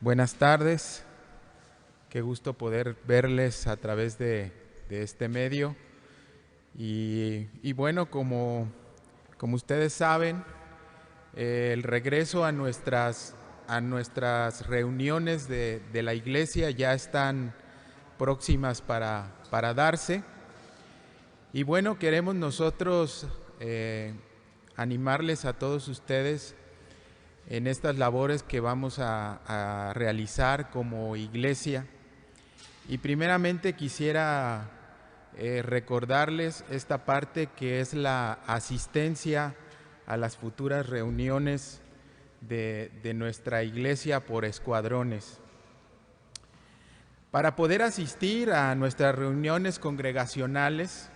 Buenas tardes, qué gusto poder verles a través de este medio. Bueno, como ustedes saben, el regreso a nuestras reuniones de la iglesia ya están próximas para darse. Y bueno, queremos nosotros animarles a todos ustedes en estas labores que vamos a realizar como iglesia. Y primeramente quisiera recordarles esta parte que es la asistencia a las futuras reuniones de nuestra iglesia por escuadrones. Para poder asistir a nuestras reuniones congregacionales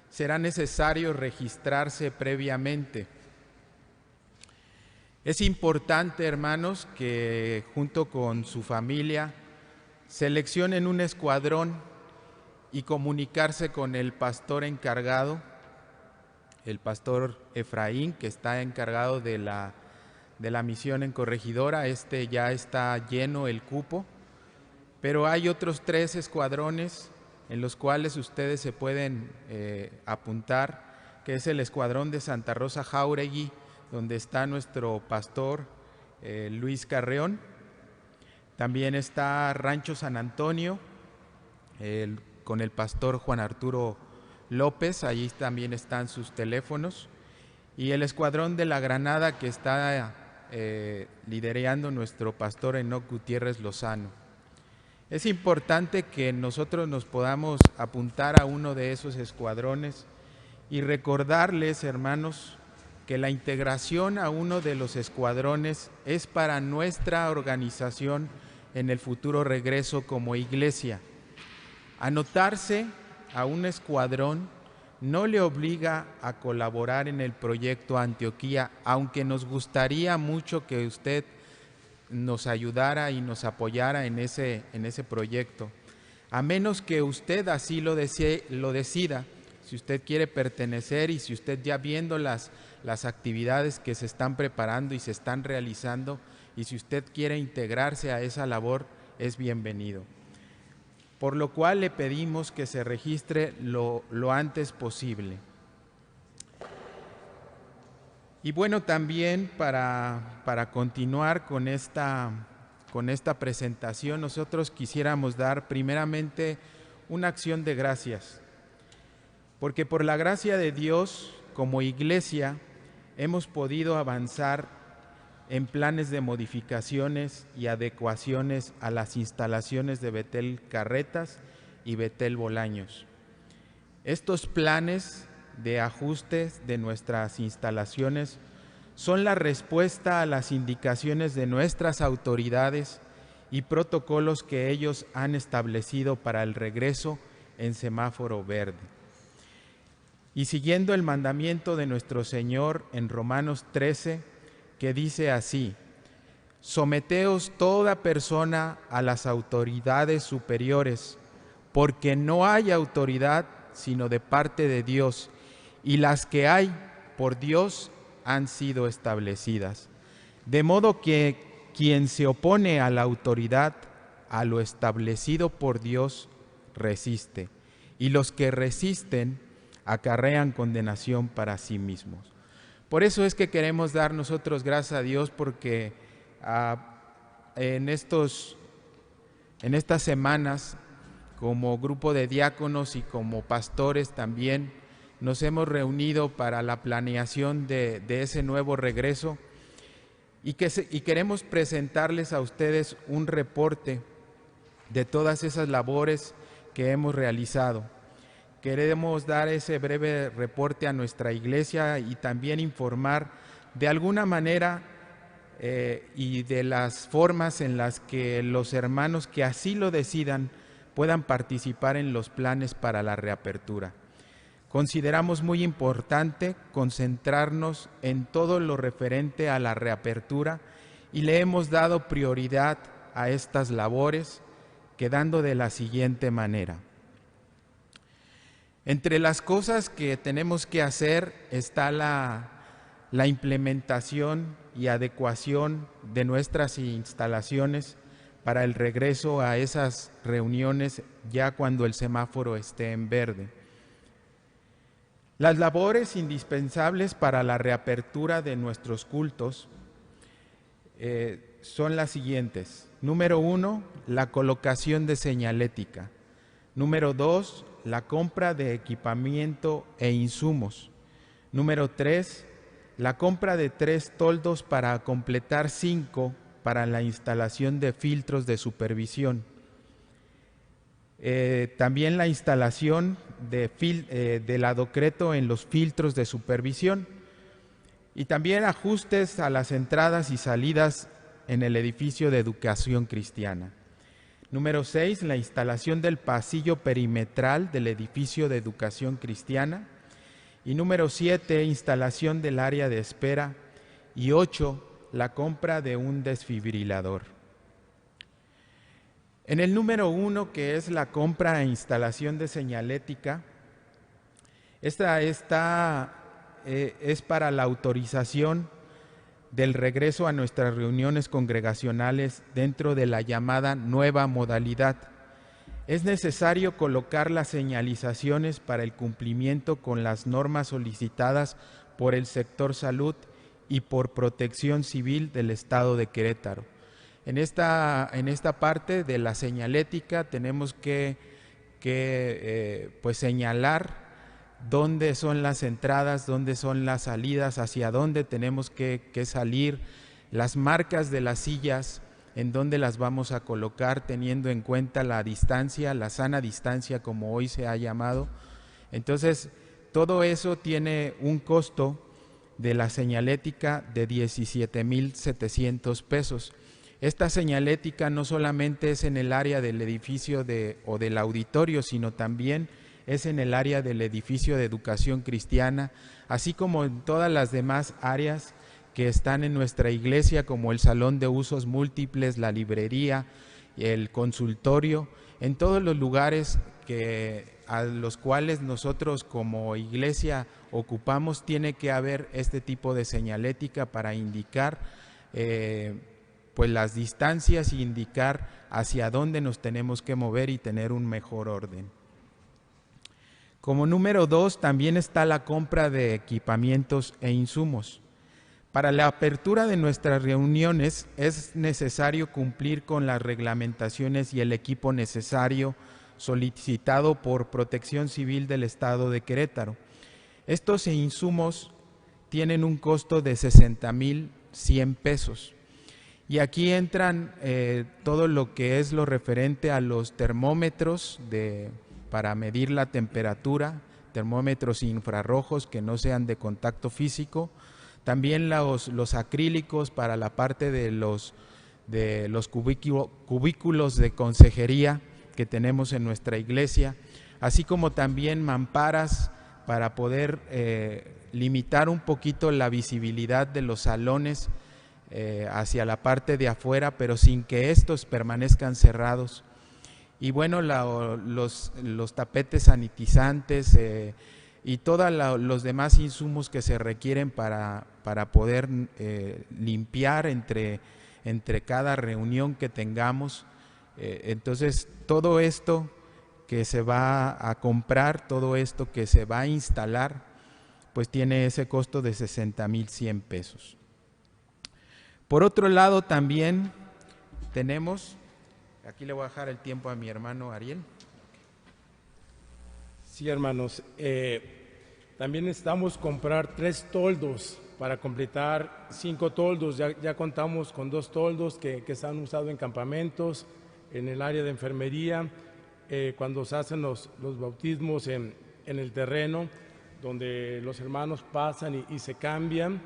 será necesario registrarse previamente. Es importante, hermanos, que junto con su familia seleccionen un escuadrón y comunicarse con el pastor encargado, el pastor Efraín, que está encargado de la misión en Corregidora. Ya está lleno el cupo, pero hay otros 3 escuadrones en los cuales ustedes se pueden apuntar, que es el escuadrón de Santa Rosa Jáuregui, donde está nuestro pastor Luis Carreón. También está Rancho San Antonio, con el pastor Juan Arturo López, allí también están sus teléfonos. Y el escuadrón de la Granada, que está liderando nuestro pastor Enoc Gutiérrez Lozano. Es importante que nosotros nos podamos apuntar a uno de esos escuadrones y recordarles, hermanos, que la integración a uno de los escuadrones es para nuestra organización en el futuro regreso como iglesia. Anotarse a un escuadrón no le obliga a colaborar en el proyecto Antioquía, aunque nos gustaría mucho que usted nos ayudara y nos apoyara en ese proyecto, a menos que usted así lo decida. Si usted quiere pertenecer y si usted ya viendo las actividades que se están preparando y se están realizando, y si usted quiere integrarse a esa labor, es bienvenido. Por lo cual le pedimos que se registre lo antes posible. Y bueno, también para continuar con esta presentación, nosotros quisiéramos dar primeramente una acción de gracias, porque por la gracia de Dios, como iglesia, hemos podido avanzar en planes de modificaciones y adecuaciones a las instalaciones de Betel Carretas y Betel Bolaños. Estos planes de ajustes de nuestras instalaciones son la respuesta a las indicaciones de nuestras autoridades y protocolos que ellos han establecido para el regreso en semáforo verde. Y siguiendo el mandamiento de nuestro Señor en Romanos 13, que dice así: someteos toda persona a las autoridades superiores, porque no hay autoridad sino de parte de Dios, y las que hay por Dios han sido establecidas. De modo que quien se opone a la autoridad, a lo establecido por Dios, resiste, y los que resisten acarrean condenación para sí mismos. Por eso es que queremos dar nosotros gracias a Dios, porque en estas semanas, como grupo de diáconos y como pastores también, nos hemos reunido para la planeación de ese nuevo regreso y queremos presentarles a ustedes un reporte de todas esas labores que hemos realizado. Queremos dar ese breve reporte a nuestra iglesia y también informar de alguna manera y de las formas en las que los hermanos que así lo decidan puedan participar en los planes para la reapertura. Consideramos muy importante concentrarnos en todo lo referente a la reapertura y le hemos dado prioridad a estas labores, quedando de la siguiente manera. Entre las cosas que tenemos que hacer está la implementación y adecuación de nuestras instalaciones para el regreso a esas reuniones ya cuando el semáforo esté en verde. Las labores indispensables para la reapertura de nuestros cultos son las siguientes. Número 1, la colocación de señalética. Número 2, la compra de equipamiento e insumos. Número 3, la compra de 3 toldos para completar 5 para la instalación de filtros de supervisión. También la instalación del adocreto en los filtros de supervisión y también ajustes a las entradas y salidas en el edificio de educación cristiana. Número 6, la instalación del pasillo perimetral del edificio de educación cristiana. Y número 7, instalación del área de espera. Y 8, la compra de un desfibrilador. En el número 1, que es la compra e instalación de señalética, esta es para la autorización del regreso a nuestras reuniones congregacionales dentro de la llamada nueva modalidad. Es necesario colocar las señalizaciones para el cumplimiento con las normas solicitadas por el sector salud y por Protección Civil del Estado de Querétaro. En esta parte de la señalética tenemos que señalar dónde son las entradas, dónde son las salidas, hacia dónde tenemos que salir, las marcas de las sillas, en dónde las vamos a colocar, teniendo en cuenta la distancia, la sana distancia, como hoy se ha llamado. Entonces, todo eso tiene un costo de la señalética de 17,700 pesos. Esta señalética no solamente es en el área del edificio o del auditorio, sino también es en el área del edificio de educación cristiana, así como en todas las demás áreas que están en nuestra iglesia, como el salón de usos múltiples, la librería, el consultorio, en todos los lugares a los cuales nosotros como iglesia ocupamos, tiene que haber este tipo de señalética para indicar las distancias y indicar hacia dónde nos tenemos que mover y tener un mejor orden. Como número 2, también está la compra de equipamientos e insumos. Para la apertura de nuestras reuniones es necesario cumplir con las reglamentaciones y el equipo necesario solicitado por Protección Civil del Estado de Querétaro. Estos insumos tienen un costo de 60,100 pesos. Y aquí entran todo lo que es lo referente a los termómetros para medir la temperatura, termómetros infrarrojos que no sean de contacto físico, también los acrílicos para la parte de los cubículos de consejería que tenemos en nuestra iglesia, así como también mamparas para poder limitar un poquito la visibilidad de los salones hacia la parte de afuera, pero sin que estos permanezcan cerrados. Y bueno, los tapetes sanitizantes y todos los demás insumos que se requieren para poder limpiar entre cada reunión que tengamos. Entonces, todo esto que se va a comprar, todo esto que se va a instalar, pues tiene ese costo de 60,100 pesos. Por otro lado, también tenemos, aquí le voy a dejar el tiempo a mi hermano Ariel. Sí, hermanos, también necesitamos comprar 3 toldos para completar 5 toldos. Ya contamos con 2 toldos que se han usado en campamentos, en el área de enfermería, cuando se hacen los bautismos en el terreno, donde los hermanos pasan y se cambian.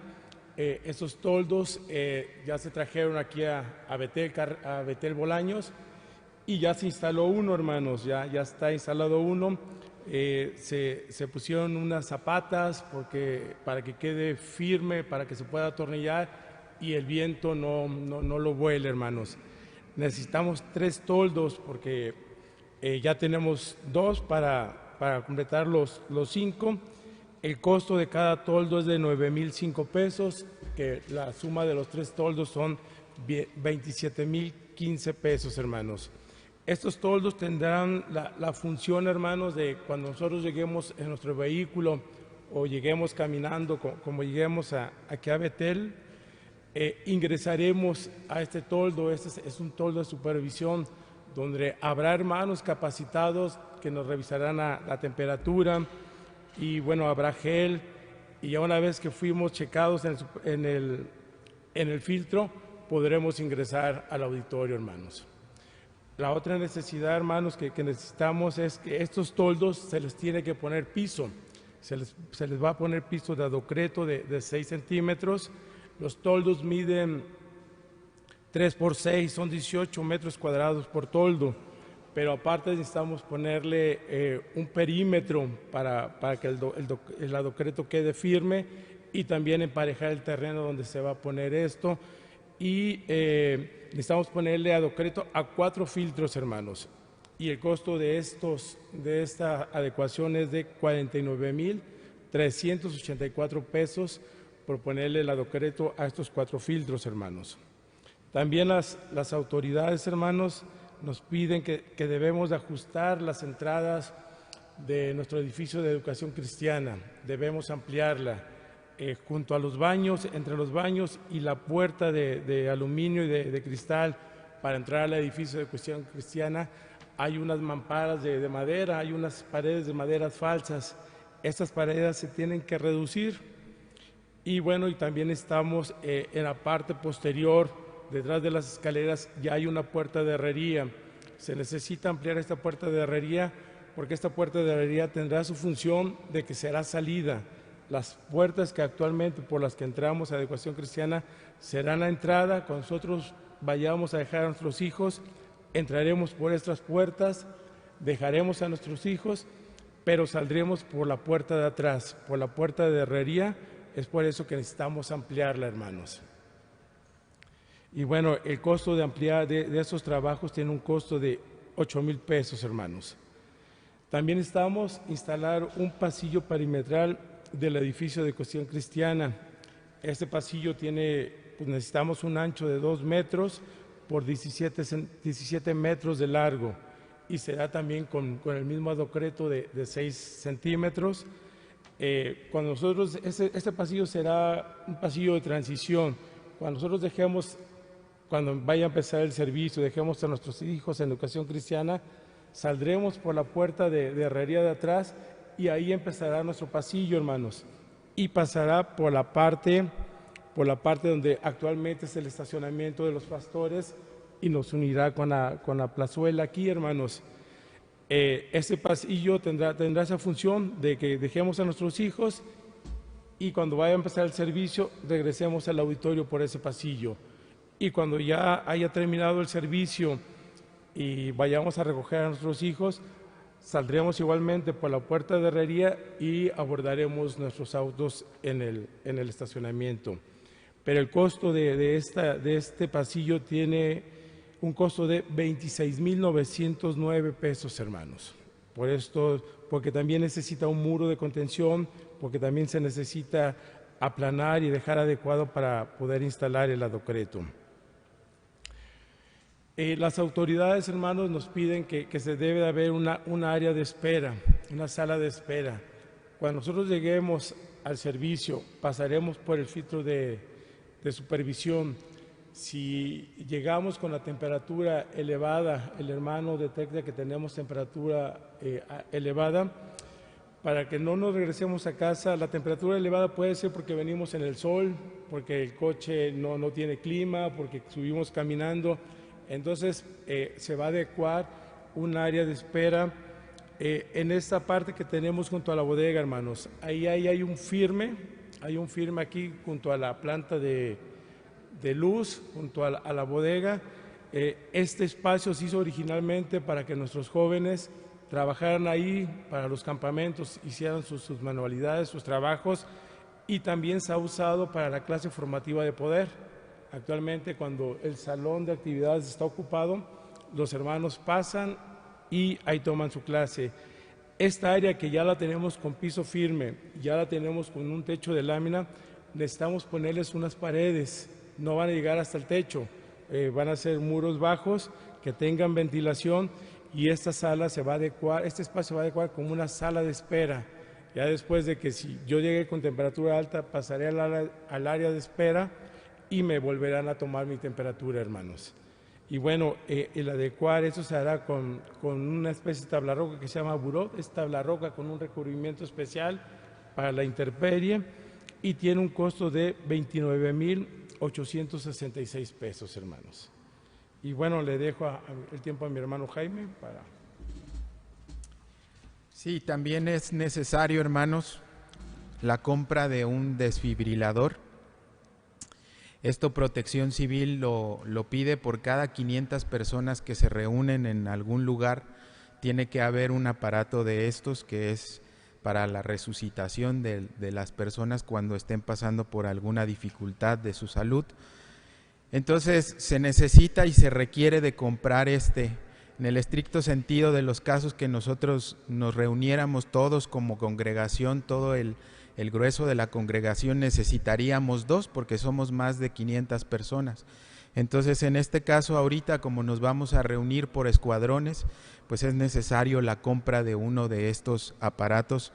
Esos toldos ya se trajeron aquí a Betel Bolaños y ya se instaló uno, hermanos, ya está instalado uno. Se pusieron unas zapatas para que quede firme, para que se pueda atornillar y el viento no lo vuele, hermanos. Necesitamos 3 toldos porque ya tenemos 2 para completar los 5. El costo de cada toldo es de 9,005 pesos, que la suma de los 3 toldos son 27,000 15 pesos, hermanos. Estos toldos tendrán la función, hermanos, de cuando nosotros lleguemos en nuestro vehículo o lleguemos caminando, como lleguemos aquí a Betel, ingresaremos a este toldo. Este es un toldo de supervisión donde habrá hermanos capacitados que nos revisarán la temperatura y bueno, habrá gel, y ya una vez que fuimos checados en el filtro, podremos ingresar al auditorio, hermanos. La otra necesidad, hermanos, que necesitamos es que estos toldos se les tiene que poner piso. Se les va a poner piso de adocreto de 6 centímetros. Los toldos miden 3 por 6, son 18 metros cuadrados por toldo, pero aparte necesitamos ponerle un perímetro para que el adocreto quede firme, y también emparejar el terreno donde se va a poner esto, y necesitamos ponerle adocreto a 4 filtros, hermanos, y el costo de esta adecuación es de 49,384 pesos por ponerle el adocreto a estos 4 filtros, hermanos. También las autoridades, hermanos, nos piden que debemos de ajustar las entradas de nuestro edificio de educación cristiana. Debemos ampliarla junto a los baños, entre los baños y la puerta de aluminio y de cristal para entrar al edificio de educación cristiana. Hay unas mamparas de madera, hay unas paredes de madera falsas. Estas paredes se tienen que reducir. Y bueno, y también estamos en la parte posterior, detrás de las escaleras, ya hay una puerta de herrería. Se necesita ampliar esta puerta de herrería porque esta puerta de herrería tendrá su función de que será salida. Las puertas que actualmente por las que entramos a educación cristiana serán la entrada. Cuando nosotros vayamos a dejar a nuestros hijos, entraremos por estas puertas, dejaremos a nuestros hijos, pero saldremos por la puerta de atrás, por la puerta de herrería. Es por eso que necesitamos ampliarla, hermanos. Y bueno, el costo de ampliar de esos trabajos tiene un costo de 8,000 pesos, hermanos. También necesitamos instalar un pasillo perimetral del edificio de educación cristiana. Este pasillo necesitamos un ancho de 2 metros por 17 metros de largo, y será también con el mismo adocreto de 6 centímetros. Cuando nosotros, este pasillo será un pasillo de transición. Cuando vaya a empezar el servicio, dejemos a nuestros hijos en educación cristiana, saldremos por la puerta de herrería de atrás, y ahí empezará nuestro pasillo, hermanos, y pasará por la parte donde actualmente es el estacionamiento de los pastores, y nos unirá con la plazuela aquí, hermanos. Este pasillo tendrá esa función de que dejemos a nuestros hijos, y cuando vaya a empezar el servicio regresemos al auditorio por ese pasillo, y cuando ya haya terminado el servicio y vayamos a recoger a nuestros hijos, saldremos igualmente por la puerta de herrería y abordaremos nuestros autos en el estacionamiento. Pero el costo de este pasillo tiene un costo de 26,909 pesos, hermanos. Porque también necesita un muro de contención, porque también se necesita aplanar y dejar adecuado para poder instalar el adocreto. Las autoridades, hermanos, nos piden que se debe de haber una área de espera, una sala de espera. Cuando nosotros lleguemos al servicio, pasaremos por el filtro de supervisión. Si llegamos con la temperatura elevada, el hermano detecta que tenemos temperatura elevada, para que no nos regresemos a casa. La temperatura elevada puede ser porque venimos en el sol, porque el coche no tiene clima, porque subimos caminando. Entonces se va a adecuar un área de espera en esta parte que tenemos junto a la bodega, hermanos. Ahí hay un firme aquí junto a la planta de luz, junto a la bodega. Este espacio se hizo originalmente para que nuestros jóvenes trabajaran ahí para los campamentos, hicieran sus manualidades, sus trabajos, y también se ha usado para la clase formativa de poder. Actualmente, cuando el salón de actividades está ocupado, los hermanos pasan y ahí toman su clase. Esta área que ya la tenemos con piso firme, ya la tenemos con un techo de lámina, necesitamos ponerles unas paredes, no van a llegar hasta el techo, van a ser muros bajos que tengan ventilación, y esta sala se va a adecuar, este espacio se va a adecuar como una sala de espera. Ya después de que si yo llegué con temperatura alta, pasaré al área de espera y me volverán a tomar mi temperatura, hermanos. Y bueno, el adecuar eso se hará con una especie de tabla roca que se llama buró. Es tabla roca con un recubrimiento especial para la intemperie y tiene un costo de 29,866 pesos, hermanos. Y bueno, le dejo el tiempo a mi hermano Jaime para... Sí, también es necesario, hermanos, la compra de un desfibrilador. Esto Protección Civil lo pide por cada 500 personas que se reúnen en algún lugar. Tiene que haber un aparato de estos que es para la resucitación de las personas cuando estén pasando por alguna dificultad de su salud. Entonces se necesita y se requiere de comprar en el estricto sentido de los casos que nosotros nos reuniéramos todos como congregación, todo el grueso de la congregación, necesitaríamos dos porque somos más de 500 personas. Entonces en este caso ahorita, como nos vamos a reunir por escuadrones, pues es necesario la compra de uno de estos aparatos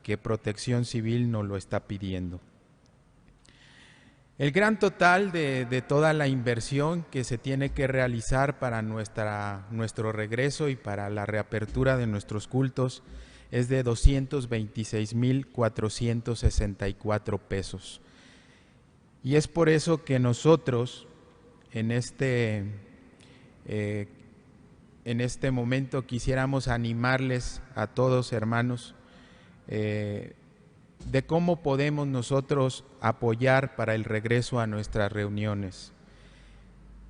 que Protección Civil nos lo está pidiendo. El gran total de toda la inversión que se tiene que realizar para nuestro regreso y para la reapertura de nuestros cultos es de 226,464 pesos. Y es por eso que nosotros en este momento quisiéramos animarles a todos, hermanos, de cómo podemos nosotros apoyar para el regreso a nuestras reuniones.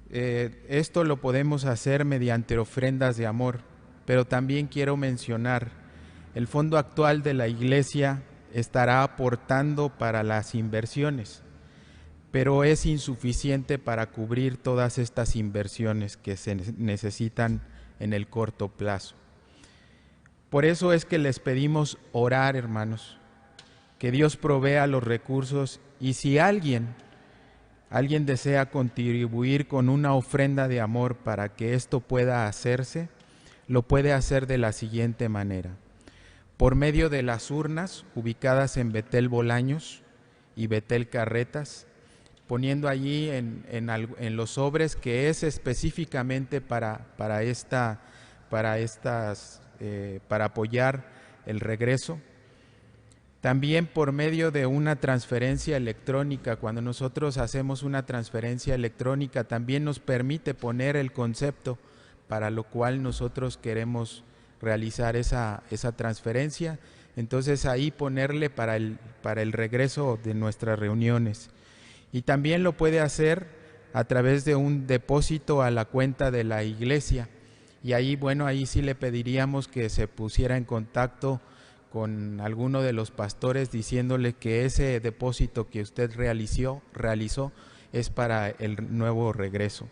Esto lo podemos hacer mediante ofrendas de amor, pero también quiero mencionar, el fondo actual de la iglesia estará aportando para las inversiones, pero es insuficiente para cubrir todas estas inversiones que se necesitan en el corto plazo. Por eso es que les pedimos orar, hermanos, que Dios provea los recursos, y si alguien desea contribuir con una ofrenda de amor para que esto pueda hacerse, lo puede hacer de la siguiente manera: por medio de las urnas ubicadas en Betel Bolaños y Betel Carretas, poniendo allí en los sobres que es específicamente para apoyar el regreso. También por medio de una transferencia electrónica. Cuando nosotros hacemos una transferencia electrónica también nos permite poner el concepto para lo cual nosotros queremos realizar esa transferencia. Entonces ahí ponerle para el regreso de nuestras reuniones. Y también lo puede hacer a través de un depósito a la cuenta de la iglesia. Y ahí, bueno, ahí sí le pediríamos que se pusiera en contacto con alguno de los pastores diciéndole que ese depósito que usted realizó es para el nuevo regreso.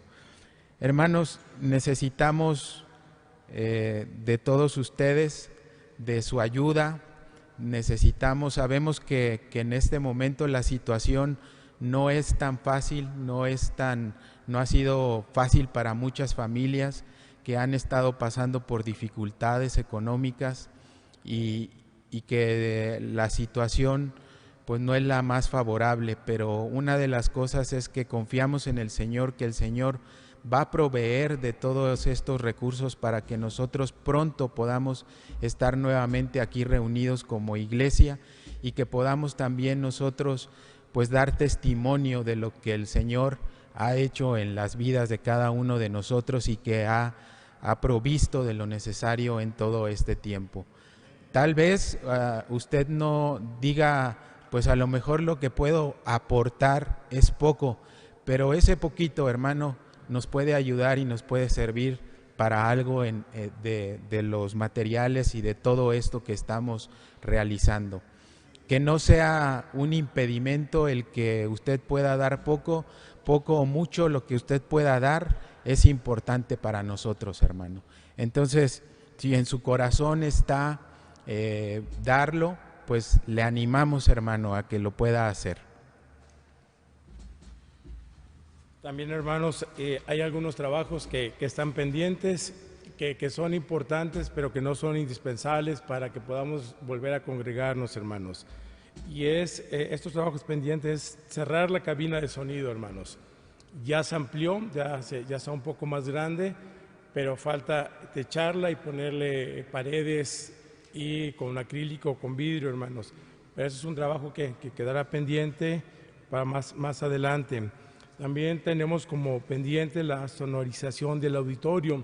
Hermanos, necesitamos de todos ustedes, de su ayuda. Sabemos que en este momento la situación no es tan fácil, no ha sido fácil para muchas familias que han estado pasando por dificultades económicas y que la situación pues no es la más favorable, pero una de las cosas es que confiamos en el Señor, que el Señor va a proveer de todos estos recursos para que nosotros pronto podamos estar nuevamente aquí reunidos como iglesia y que podamos también nosotros pues dar testimonio de lo que el Señor ha hecho en las vidas de cada uno de nosotros y que ha provisto de lo necesario en todo este tiempo. Tal vez usted no diga, pues a lo mejor lo que puedo aportar es poco, pero ese poquito, hermano, nos puede ayudar y nos puede servir para algo de los materiales y de todo esto que estamos realizando. Que no sea un impedimento el que usted pueda dar poco o mucho, lo que usted pueda dar es importante para nosotros, hermano. Entonces, si en su corazón está darlo, pues le animamos, hermano, a que lo pueda hacer. También, hermanos, hay algunos trabajos que están pendientes, que son importantes, pero que no son indispensables para que podamos volver a congregarnos, hermanos. Y estos trabajos pendientes es cerrar la cabina de sonido, hermanos. Ya se amplió, ya está un poco más grande, pero falta techarla y ponerle paredes y con acrílico, con vidrio, hermanos. Pero eso es un trabajo que quedará pendiente para más adelante. También tenemos como pendiente la sonorización del auditorio.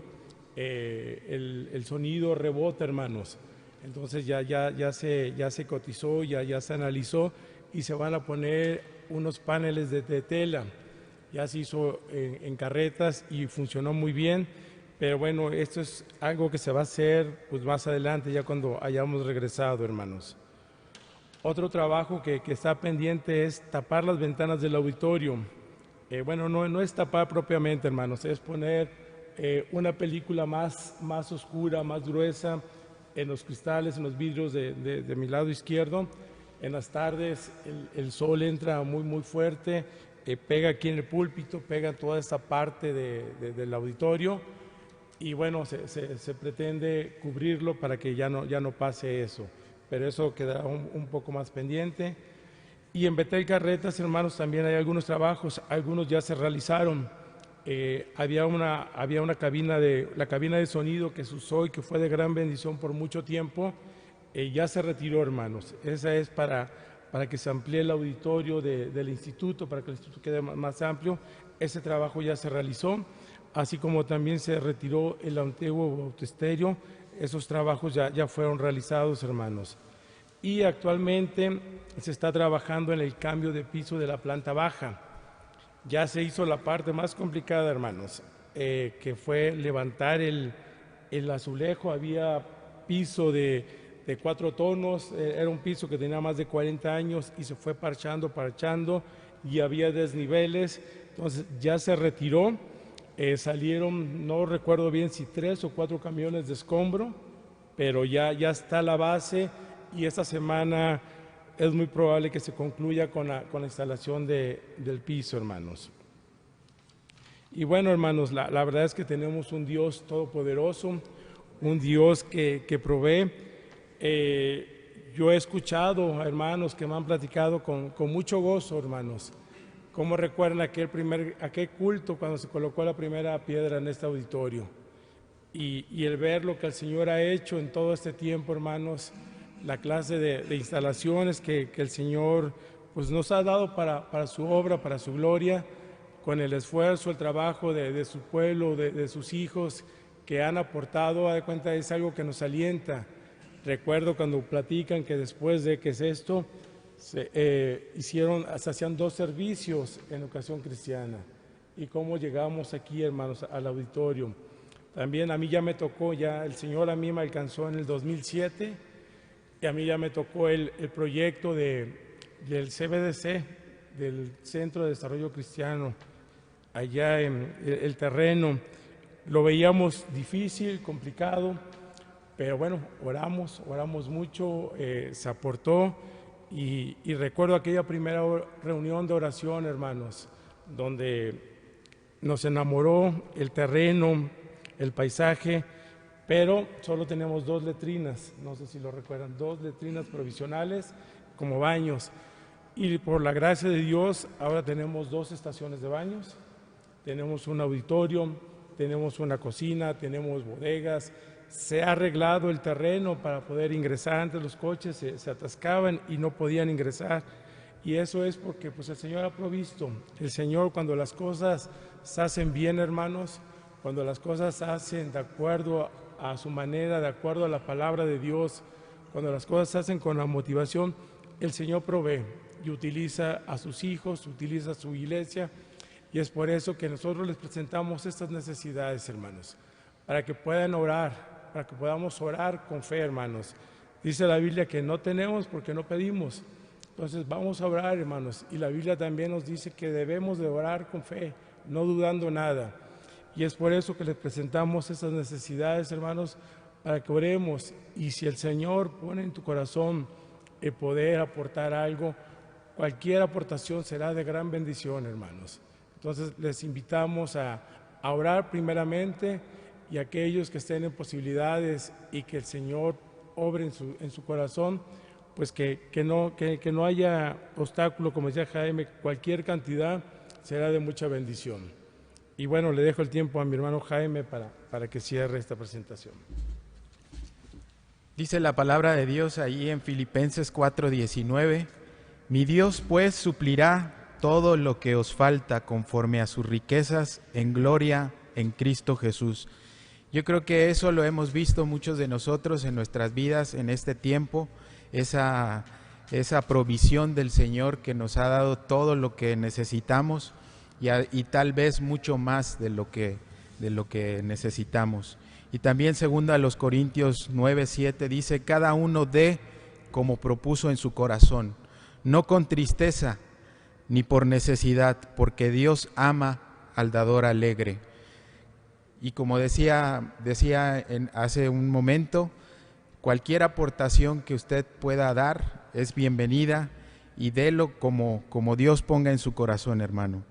El sonido rebota, hermanos. Entonces ya se cotizó, ya se analizó y se van a poner unos paneles de tela. Ya se hizo en carretas y funcionó muy bien, pero bueno, esto es algo que se va a hacer pues más adelante, ya cuando hayamos regresado, hermanos. Otro trabajo que está pendiente es tapar las ventanas del auditorio. Bueno, no es tapar propiamente, hermanos, es poner una película más oscura, más gruesa en los cristales, en los vidrios de mi lado izquierdo. En las tardes el sol entra muy fuerte, pega aquí en el púlpito, pega toda esta parte del auditorio y bueno, se pretende cubrirlo para que ya no pase eso, pero eso quedará un poco más pendiente. Y en Betel Carretas, hermanos, también hay algunos trabajos, algunos ya se realizaron. Había una cabina la cabina de sonido que se usó y que fue de gran bendición por mucho tiempo, ya se retiró, hermanos. Esa es para que se amplíe el auditorio del instituto, para que el instituto quede más amplio. Ese trabajo ya se realizó, así como también se retiró el antiguo bautisterio. Esos trabajos ya fueron realizados, hermanos. Y actualmente se está trabajando en el cambio de piso de la planta baja. Ya se hizo la parte más complicada, hermanos, que fue levantar el azulejo. Había piso de 4 tonos, era un piso que tenía más de 40 años y se fue parchando y había desniveles. Entonces ya se retiró, salieron, no recuerdo bien si 3 o 4 camiones de escombro, pero ya está la base y esta semana es muy probable que se concluya con la instalación del piso, hermanos. Y bueno, hermanos, la verdad es que tenemos un Dios todopoderoso, un Dios que provee. Yo he escuchado a hermanos que me han platicado con mucho gozo, hermanos, cómo recuerdan aquel culto cuando se colocó la primera piedra en este auditorio. Y el ver lo que el Señor ha hecho en todo este tiempo, hermanos, la clase de instalaciones que el Señor pues, nos ha dado para su obra, para su gloria, con el esfuerzo, el trabajo de su pueblo, de sus hijos que han aportado, a de cuenta es algo que nos alienta. Recuerdo cuando platican que después de que es esto, se hacían 2 servicios en Educación Cristiana y cómo llegamos aquí, hermanos, al auditorio. También a mí ya me tocó, el Señor a mí me alcanzó en el 2007 y a mí ya me tocó el proyecto del CBDC, del Centro de Desarrollo Cristiano, allá en el terreno. Lo veíamos difícil, complicado, pero bueno, oramos mucho, se aportó y recuerdo aquella primera reunión de oración, hermanos, donde nos enamoró el terreno, el paisaje, pero solo tenemos 2 letrinas, no sé si lo recuerdan, 2 letrinas provisionales como baños. Y por la gracia de Dios, ahora tenemos 2 estaciones de baños, tenemos un auditorio, tenemos una cocina, tenemos bodegas. Se ha arreglado el terreno para poder ingresar. Antes los coches se atascaban y no podían ingresar. Y eso es porque pues, el Señor ha provisto. El Señor, cuando las cosas se hacen bien, hermanos, cuando las cosas se hacen de acuerdo a su manera, de acuerdo a la palabra de Dios, cuando las cosas se hacen con la motivación, el Señor provee y utiliza a sus hijos, utiliza a su iglesia. Y es por eso que nosotros les presentamos estas necesidades, hermanos, para que puedan orar, para que podamos orar con fe, hermanos. Dice la Biblia que no tenemos porque no pedimos. Entonces vamos a orar, hermanos. Y la Biblia también nos dice que debemos de orar con fe, no dudando nada. Y es por eso que les presentamos estas necesidades, hermanos, para que oremos. Y si el Señor pone en tu corazón el poder aportar algo, cualquier aportación será de gran bendición, hermanos. Entonces les invitamos a orar primeramente, y aquellos que estén en posibilidades y que el Señor obre en su corazón, pues que no haya obstáculo, como decía Jaime, cualquier cantidad será de mucha bendición. Y bueno, le dejo el tiempo a mi hermano Jaime para que cierre esta presentación. Dice la palabra de Dios ahí en Filipenses 4:19, mi Dios pues suplirá todo lo que os falta conforme a sus riquezas en gloria en Cristo Jesús. Yo creo que eso lo hemos visto muchos de nosotros en nuestras vidas en este tiempo, esa provisión del Señor que nos ha dado todo lo que necesitamos y tal vez mucho más de lo que necesitamos. Y también segundo a los Corintios 9:7 dice, cada uno dé como propuso en su corazón, no con tristeza ni por necesidad, porque Dios ama al dador alegre. Y como decía hace un momento, cualquier aportación que usted pueda dar es bienvenida y délo como Dios ponga en su corazón, hermano.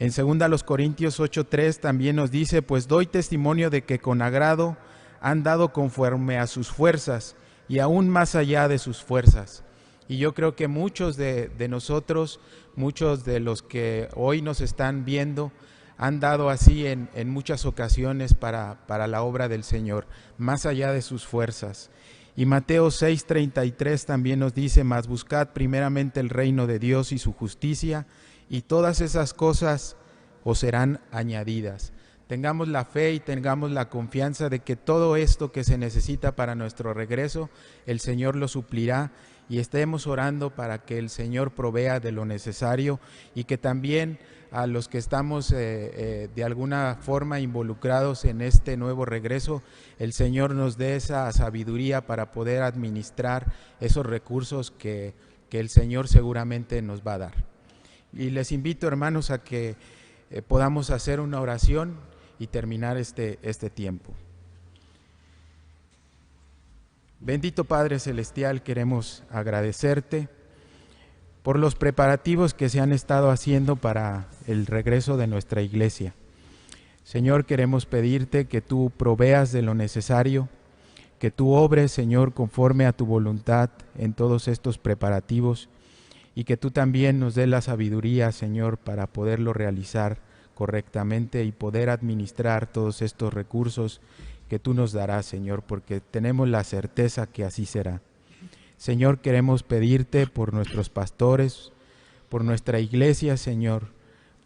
En 2 Corintios 8:3 también nos dice, pues doy testimonio de que con agrado han dado conforme a sus fuerzas y aún más allá de sus fuerzas. Y yo creo que muchos de nosotros, muchos de los que hoy nos están viendo, han dado así en muchas ocasiones para la obra del Señor, más allá de sus fuerzas. Y Mateo 6:33 también nos dice, mas buscad primeramente el reino de Dios y su justicia, y todas esas cosas os serán añadidas. Tengamos la fe y tengamos la confianza de que todo esto que se necesita para nuestro regreso, el Señor lo suplirá, y estemos orando para que el Señor provea de lo necesario, y que también a los que estamos de alguna forma involucrados en este nuevo regreso, el Señor nos dé esa sabiduría para poder administrar esos recursos que el Señor seguramente nos va a dar. Y les invito, hermanos, a que podamos hacer una oración y terminar este tiempo. Bendito Padre Celestial, queremos agradecerte por los preparativos que se han estado haciendo para el regreso de nuestra iglesia. Señor, queremos pedirte que tú proveas de lo necesario, que tú obres, Señor, conforme a tu voluntad en todos estos preparativos, y que tú también nos des la sabiduría, Señor, para poderlo realizar correctamente y poder administrar todos estos recursos que tú nos darás, Señor, porque tenemos la certeza que así será. Señor, queremos pedirte por nuestros pastores, por nuestra iglesia, Señor,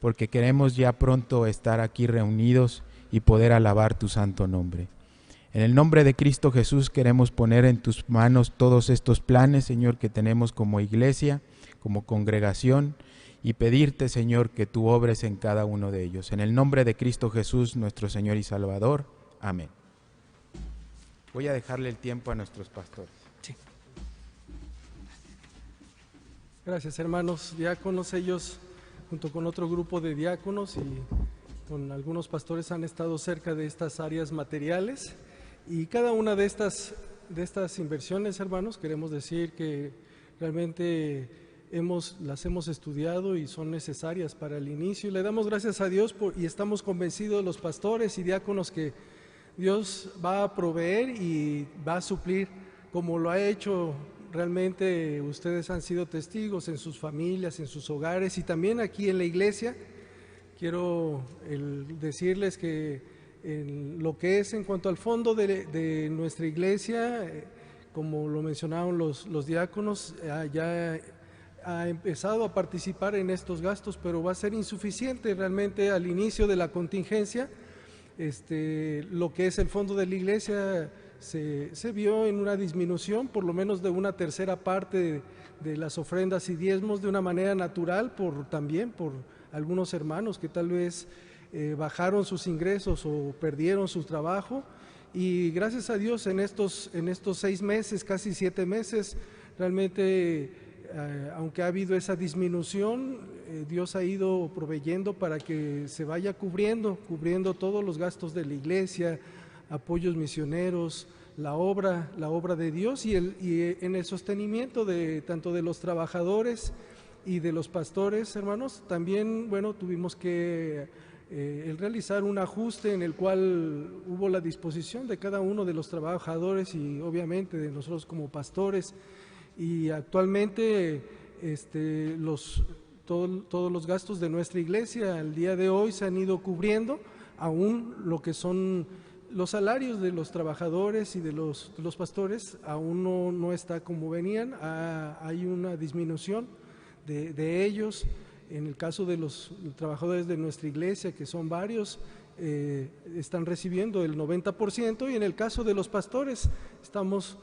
porque queremos ya pronto estar aquí reunidos y poder alabar tu santo nombre. En el nombre de Cristo Jesús queremos poner en tus manos todos estos planes, Señor, que tenemos como iglesia, como congregación, y pedirte, Señor, que tú obres en cada uno de ellos. En el nombre de Cristo Jesús, nuestro Señor y Salvador. Amén. Voy a dejarle el tiempo a nuestros pastores. Sí. Gracias, hermanos diáconos. Ellos, junto con otro grupo de diáconos y con algunos pastores, han estado cerca de estas áreas materiales, y cada una de estas inversiones, hermanos, queremos decir que realmente las hemos estudiado y son necesarias para el inicio, y le damos gracias a Dios y estamos convencidos, los pastores y diáconos, que Dios va a proveer y va a suplir como lo ha hecho. Realmente ustedes han sido testigos en sus familias, en sus hogares y también aquí en la iglesia. Quiero decirles que en lo que es en cuanto al fondo de nuestra iglesia, como lo mencionaron los diáconos, ya ha empezado a participar en estos gastos, pero va a ser insuficiente realmente al inicio de la contingencia. Lo que es el fondo de la iglesia se vio en una disminución, por lo menos de una tercera parte de las ofrendas y diezmos, de una manera natural, también por algunos hermanos que tal vez bajaron sus ingresos o perdieron su trabajo. Y gracias a Dios en estos 6 meses, casi 7 meses, realmente aunque ha habido esa disminución, Dios ha ido proveyendo para que se vaya cubriendo todos los gastos de la iglesia, apoyos misioneros, la obra de Dios y en el sostenimiento tanto de los trabajadores y de los pastores, hermanos, también, bueno, tuvimos que el realizar un ajuste en el cual hubo la disposición de cada uno de los trabajadores y obviamente de nosotros como pastores, y actualmente todos los gastos de nuestra iglesia al día de hoy se han ido cubriendo, aún lo que son los salarios de los trabajadores y de los pastores aún no está como venían, hay una disminución de ellos. En el caso de los trabajadores de nuestra iglesia, que son varios, están recibiendo el 90%, y en el caso de los pastores estamos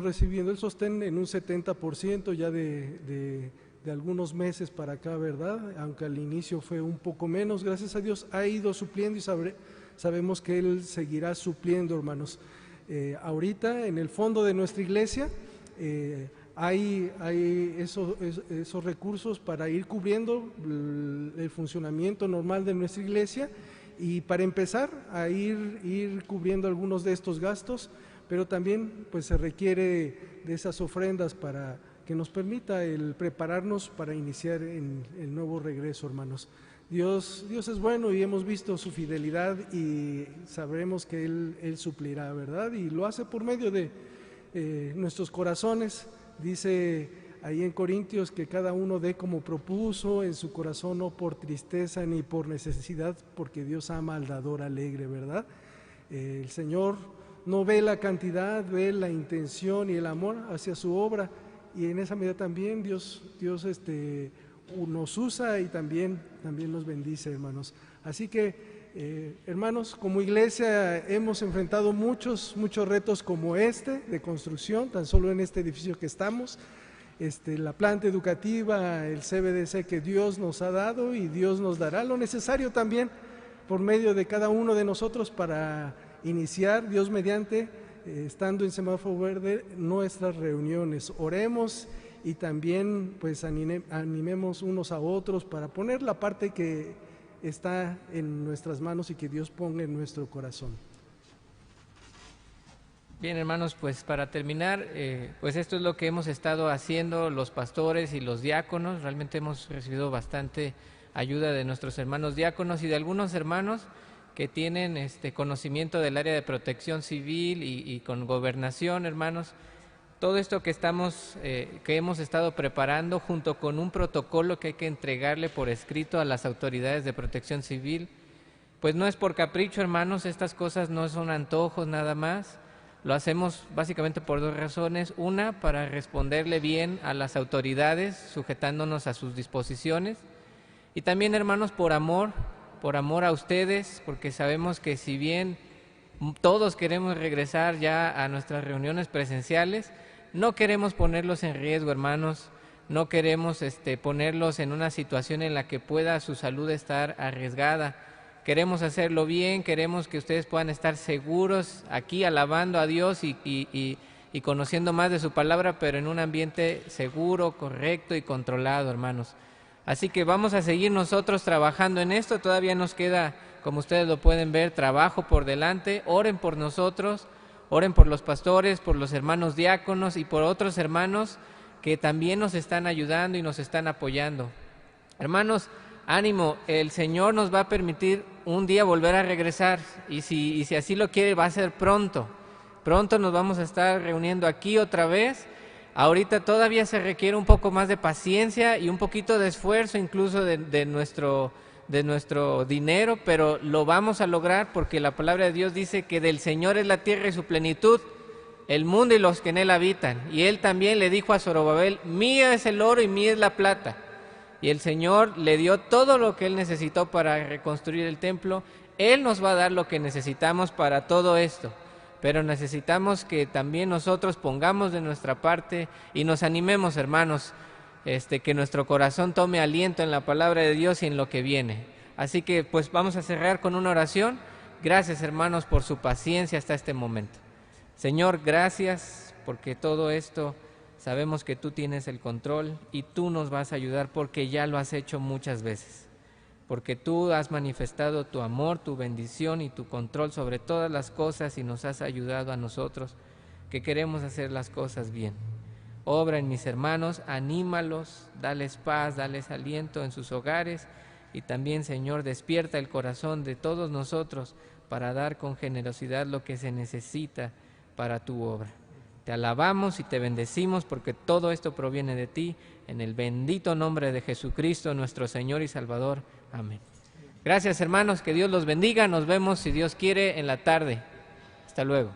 recibiendo el sostén en un 70% ya de algunos meses para acá, ¿verdad? Aunque al inicio fue un poco menos, gracias a Dios ha ido supliendo y sabemos que Él seguirá supliendo, hermanos. Ahorita en el fondo de nuestra iglesia hay esos recursos para ir cubriendo el funcionamiento normal de nuestra iglesia, y para empezar a ir cubriendo algunos de estos gastos, pero también pues se requiere de esas ofrendas para que nos permita el prepararnos para iniciar en el nuevo regreso, hermanos. Dios es bueno y hemos visto su fidelidad y sabremos que Él suplirá, ¿verdad? Y lo hace por medio de nuestros corazones. Dice ahí en Corintios que cada uno dé como propuso en su corazón, no por tristeza ni por necesidad, porque Dios ama al dador alegre, ¿verdad? El Señor no ve la cantidad, ve la intención y el amor hacia su obra, y en esa medida también Dios nos usa y también nos bendice, hermanos. Así que, hermanos, como iglesia hemos enfrentado muchos retos como de construcción, tan solo en este edificio que estamos, la planta educativa, el CBDC que Dios nos ha dado, y Dios nos dará lo necesario también por medio de cada uno de nosotros para iniciar, Dios mediante, estando en semáforo verde, nuestras reuniones. Oremos y también pues animemos unos a otros para poner la parte que está en nuestras manos y que Dios ponga en nuestro corazón. Bien, hermanos, pues para terminar, pues esto es lo que hemos estado haciendo los pastores y los diáconos. Realmente hemos recibido bastante ayuda de nuestros hermanos diáconos y de algunos hermanos que tienen conocimiento del área de protección civil y con gobernación, hermanos. Todo esto que hemos estado preparando junto con un protocolo que hay que entregarle por escrito a las autoridades de protección civil, pues no es por capricho, hermanos, estas cosas no son antojos nada más. Lo hacemos básicamente por dos razones. Una, para responderle bien a las autoridades, sujetándonos a sus disposiciones. Y también, hermanos, por amor a ustedes, porque sabemos que si bien todos queremos regresar ya a nuestras reuniones presenciales, no queremos ponerlos en riesgo, hermanos, no queremos ponerlos en una situación en la que pueda su salud estar arriesgada. Queremos hacerlo bien, queremos que ustedes puedan estar seguros aquí alabando a Dios y conociendo más de su palabra, pero en un ambiente seguro, correcto y controlado, hermanos. Así que vamos a seguir nosotros trabajando en esto. Todavía nos queda, como ustedes lo pueden ver, trabajo por delante. Oren por nosotros, oren por los pastores, por los hermanos diáconos y por otros hermanos que también nos están ayudando y nos están apoyando. Hermanos, ánimo, el Señor nos va a permitir un día volver a regresar, y si así lo quiere va a ser pronto. Pronto nos vamos a estar reuniendo aquí otra vez. Ahorita todavía se requiere un poco más de paciencia y un poquito de esfuerzo incluso de nuestro dinero, pero lo vamos a lograr porque la palabra de Dios dice que del Señor es la tierra y su plenitud, el mundo y los que en él habitan. Y él también le dijo a Zorobabel, mía es el oro y mía es la plata. Y el Señor le dio todo lo que él necesitó para reconstruir el templo. Él nos va a dar lo que necesitamos para todo esto. Pero necesitamos que también nosotros pongamos de nuestra parte y nos animemos, hermanos, que nuestro corazón tome aliento en la palabra de Dios y en lo que viene. Así que pues vamos a cerrar con una oración. Gracias, hermanos, por su paciencia hasta este momento. Señor, gracias porque todo esto sabemos que tú tienes el control y tú nos vas a ayudar porque ya lo has hecho muchas veces. Porque tú has manifestado tu amor, tu bendición y tu control sobre todas las cosas y nos has ayudado a nosotros que queremos hacer las cosas bien. Obra en mis hermanos, anímalos, dales paz, dales aliento en sus hogares y también, Señor, despierta el corazón de todos nosotros para dar con generosidad lo que se necesita para tu obra. Te alabamos y te bendecimos porque todo esto proviene de ti, en el bendito nombre de Jesucristo, nuestro Señor y Salvador. Amén. Gracias, hermanos, que Dios los bendiga. Nos vemos, si Dios quiere, en la tarde. Hasta luego.